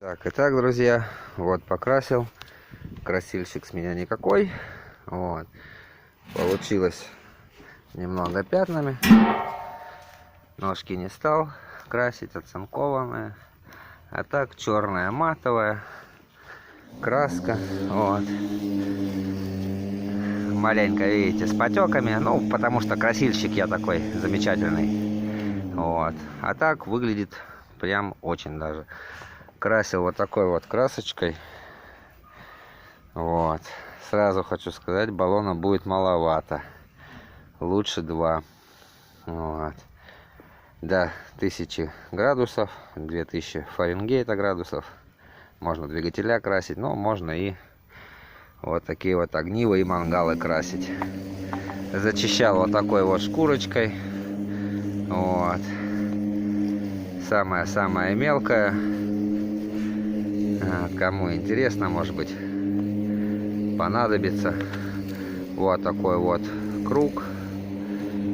Так, итак, друзья, вот покрасил. Красильщик с меня никакой. Вот. Получилось немного пятнами. Ножки не стал красить, оцинкованные. А так черная матовая краска. Вот. Маленько, видите, с потеками. Ну, потому что красильщик я такой замечательный. Вот. А так выглядит прям очень даже. Красил вот такой вот красочкой. Вот. Сразу хочу сказать, баллона будет маловато. Лучше 2. Вот. До 1000 градусов, 2000 Фаренгейта градусов. Можно двигателя красить, но можно и вот такие вот огнивы и мангалы красить. Зачищал вот такой вот шкурочкой. Вот. Самая-самая мелкая. Кому интересно, может быть, понадобится. Вот такой вот круг.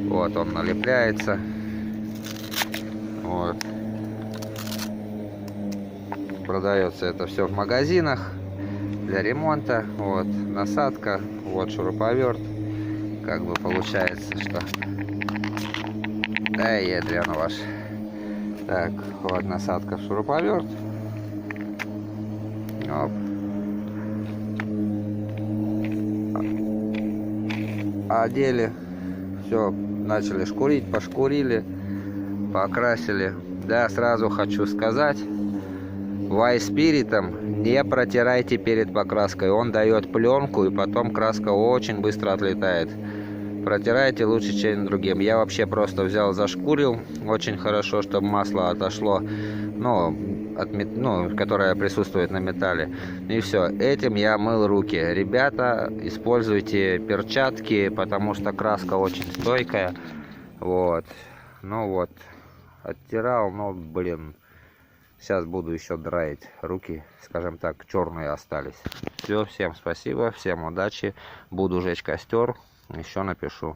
Вот он налепляется. Вот. Продается это все в магазинах для ремонта. Вот насадка, вот шуруповерт. Как бы получается, что... Эй, ядрёна ваш. Так, вот насадка в шуруповерт. Оп. Одели. Все, начали шкурить, пошкурили, покрасили. Да, сразу хочу сказать, вайспиритом не протирайте перед покраской. Он дает пленку, и потом краска очень быстро отлетает. Протирайте лучше чем другим. Я вообще просто взял, зашкурил очень хорошо, чтобы масло отошло, которое присутствует на металле. И все. Этим я мыл руки. Ребята, используйте перчатки, потому что краска очень стойкая. Вот. Ну вот. Оттирал, но, блин. Сейчас буду еще драить. Руки, скажем так, черные остались. Все, всем спасибо, всем удачи. Буду жечь костер. Еще напишу.